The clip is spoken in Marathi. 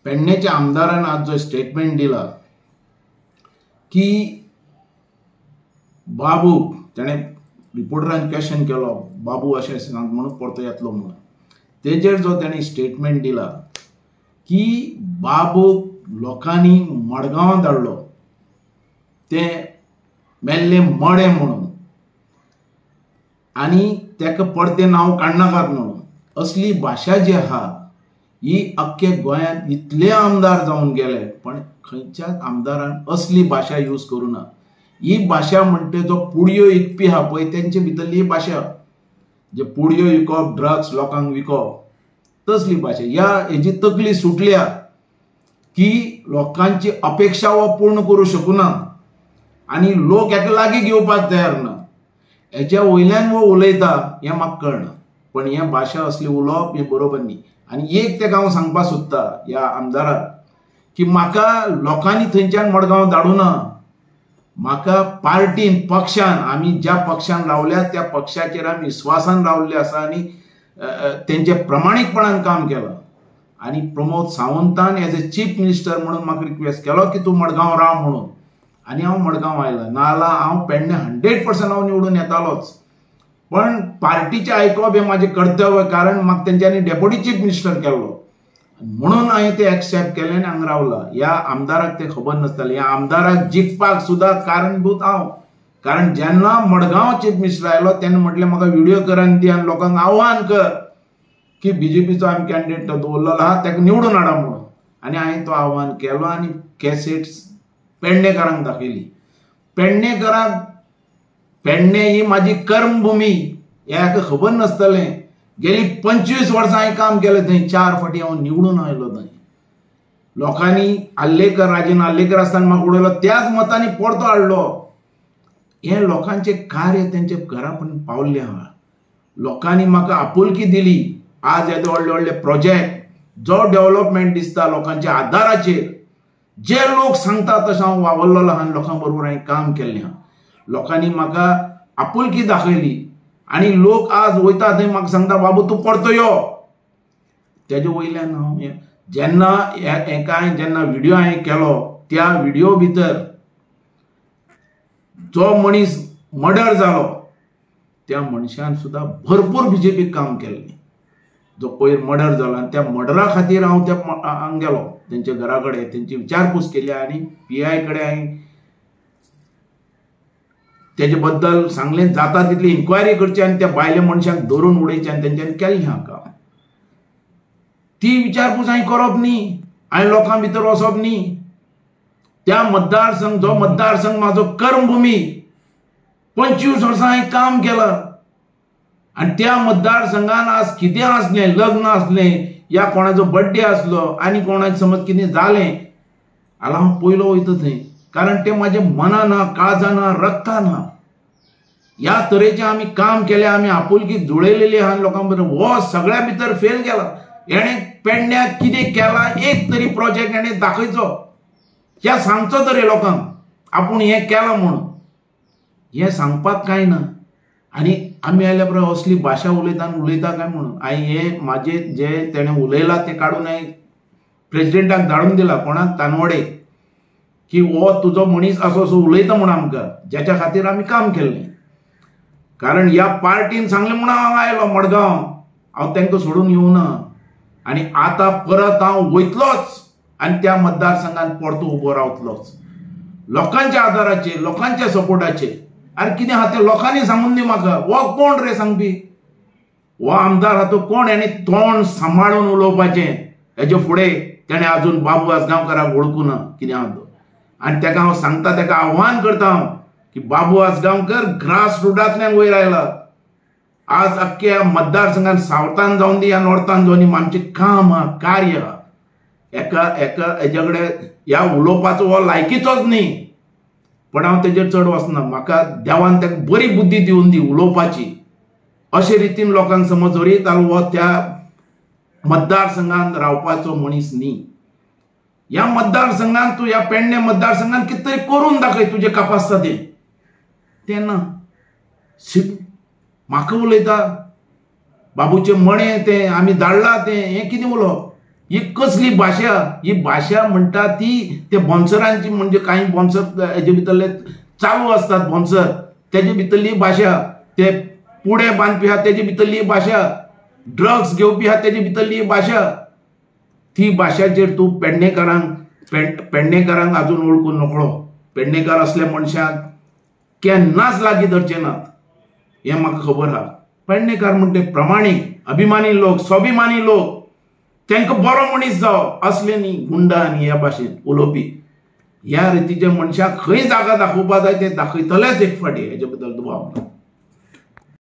पेडणेच्या आमदारान आज जो स्टेटमेंट दिला की बाबू ताणें रिपोर्टरान क्वेश्चन केलो बाबू अशें सांग म्हणून परतो येतलो म्हणून तेजेर जो ताणें स्टेटमेंट दिला की बाबूक लोकांनी मडगांव धाडलो ते मेल्ले मडे म्हणून आनी तेका परते नांव काडनाकात म्हणून असली भाशा जी आहा ही अख्खे गोंयांत इतले आमदार जावन गेले पण खंयच्याच आमदारान असली भाशा यूज करूं ना। ही भाशा म्हणटे जो पुडयो विकपी आहा पळय तेंचे भितरली ही भाशा जे पुडयो विकप ड्रग्स लोकांक विकप तसली भाशा ह्या हेजी तकली सुटल्या की लोकांची अपेक्षा हो पूर्ण करूं शकूना आनी लोक हेका लागीं घेवपाक तयार ना। हेच्या वयल्यान वो उलयता हें म्हाका कळना पण हें भाशा असली उलोवप हें बरोबर न्ही। आनी एक तेका हांव सांगपाक सोदता ह्या आमदाराक की म्हाका लोकांनी थंयच्यान मडगांव धाडूं ना म्हाका पार्टीन पक्षान आमी ज्या पक्षान रावल्या त्या पक्षाचेर आमी विश्वासान रावल्ले आसा आनी तेंचे प्रामाणीकपणान काम केलां आनी प्रमोद सावंतान एज ए चीफ मिनिस्टर म्हणून म्हाका रिक्वेस्ट केलो की तूं मडगांव राव म्हणून आनी हांव मडगांव आयला नाजाल्यार हांव पेडणे 100% हांव निवडून येतालोच पण पार्टीचें आयकप हें म्हाजें कर्तव्य कारण म्हाका तेंच्यांनी डेप्युटी चीफ मिनिस्टर केल्लो म्हणून हांवें तें एक्सेप्ट केलें आनी हांगा रावला। ह्या आमदाराक तें खबर नासतालें ह्या आमदाराक जिखपाक सुद्दां कारणभूत हांव कारण जेन्ना मडगांव चीफ मिनिस्टर आयलो तेन्ना म्हटलें म्हाका व्हिडिओ कर आनी दी आनी लोकांक आव्हान कर की बीजेपीचो आमी कॅन्डिडेट दवरलेलो आहा ताका निवडून हाडा म्हणून आनी हांवें तो आव्हान केलो आनी कॅसेट पेडणेकारांक दाखयली। पेडणेकारांक पेडणे ही म्हाजी कर्मभूमी हेका खबर नासतलें गेली 25 वर्सां हांवें काम केलें थंय 4 फावटी हांव निवडून आयलो थंय लोकांनी आल्लेकर राजन आल्लेकर आसतना म्हाका उडयलो त्याच मतांनी परतो हाडलो। हें लोकांचें कार्य तेंचे घरा पर्यंत पावल्लें आहा लोकांनी म्हाका आपुलकी दिली आज येदे व्हडले व्हडले प्रोजेक्ट जो डेव्हलपमेंट दिसता लोकांच्या आदाराचेर जे लोक सांगता तशें हांव वावरलेलो आहा आनी लोकां बरोबर हांवें काम केल्लें आहा लोकांनी म्हाका आपुलकी दाखयली आनी लोक आज वयता थंय म्हाका सांगता बाबू तूं परतो यो तेजे वयल्यान हांव जेन्ना हेका जेन्ना व्हिडिओ हांवें केलो त्या व्हिडिओ भितर जो मनीस मर्डर जालो त्या मनशान सुद्दां भरपूर बीजेपी काम केल्लें जो पयर मर्डर जालो आनी त्या मर्डरा खातीर हांव त्या हांगा गेलो तेंच्या घरा कडेन तेंची विचारपूस केली आनी PI कडेन हांवें तेजे बद्दल सांगलें जाता तितली इन्क्वायरी करची आनी त्या भायल्या मनशांक धरून उडयचें आनी तेंच्यांनी केल्लें हां काम ती विचारपूस हांवें करप न्ही हांवें लोकां भितर वचप न्ही त्या मतदारसंघ जो मतदारसंघ म्हाजो कर्मभूमी 25 वर्सां हांवें काम केलां आनी त्या मतदारसंघान आज कितें आसलें लग्न आसलें या कोणाचो बर्थडे आसलो आनी कोणाचें समज कितें जालें जाल्यार हांव पयलो वयता थंय कारण तें म्हाजें मनान ना काळजां ना रगतान ना ह्या तरेचें आमी काम केलें आमी आपुलकी जुळयलेली आहा लोकां बरोबर हो सगळ्या भितर फेल गेला। हेणें पेडण्याक कितें केलां एक तरी प्रोजेक्ट हेणें दाखयचो हें सांगचो तरी लोकांक आपूण हें केलां म्हणून हें सांगपाक कांय ना आनी आमी आयल्या परस असली भाशा उलयता काय म्हणून हांवें हें म्हाजें जें तेणें उलयलां तें काडून हांवें प्रेसिडेंटाक धाडून दिला कोणाक तानवडे की हो तुजो मनीस असो असो उलयता म्हणून आमकां जेच्या खातीर आमी काम केल्लें कारण ह्या पार्टीन सांगलें म्हणून हांव आयलो मडगांव हांव तांकां सोडून येवना आनी आतां परत हांव वयतलोच आनी त्या मतदारसंघान परतो उबो रावतलोच लोकांच्या आदाराचेर लोकांच्या सपोर्टाचेर आनी कितें आहा तें लोकांनी सांगून दी म्हाका हो कोण रे सांगपी हो आमदार आहा तो कोण हेणें तोंड सांबाळून उलोवपाचें हेजे फुडें तेणें आजून बाबू आसगांवकाराक वळखूं ना कितें आहा तो आनी तेका हांव सांगता तेका आव्हान करता हांव की बाबू आसगांवकर ग्रास रुटांतल्यान वयर आयला आज अख्ख्या मतदारसंघान सावथान जावन दी या नॉर्थान जावन दी आमचें काम आहा कार्य आहा एका हेजे कडेन ह्या उलोवपाचो हो लायकीचोच न्ही पण हांव तेजेर चड वचना म्हाका देवान तेका बरी बुद्धी दिवन दी उलोवपाची अशे रितीन लोकांक समज जरी जालो हो त्या मतदारसंघान रावपाचो मनीस न्ही ह्या मतदारसंघान तूं ह्या पेडणे मतदारसंघान कितें तरी करून दाखय तुजे कापासतातेन तेन्ना म्हाका उलयता बाबूचे मणे तें आमी धाडला तें हें कितें उलोवप ही कसली भाषा? ही भाषा म्हणटा ती ते बोन्सरांची, म्हणजे काही बोन्सर हेजे भितरले चालू असतात बोन्सर, तेजे भितरली भाषा, ते पुढे बांधपी आहा तेजे भितरली भाषा, ड्रग्स घेवपी आहा तेजे भितरली भाषा, ती भाषाचेर तूं पेडणेकारांक अजून ओळखून नकळो. पेडणेकार असल्या मनशाक केन्नाच लागीं धरचे नात हें म्हाका खबर आहा. पेडणेकार म्हणटे प्रमाणीक, अभिमानी लोक, स्वाभिमानी लोक, तांकां बरो मनीस जावप, असले न्ही गुंडा आनी ह्या भाशेन उलोवपी. ह्या रितीच्या मनशाक खंय जागा दाखोवपा जाय ते दाखयतलेच एक फाटी, हेजे बद्दल दुबाव ना.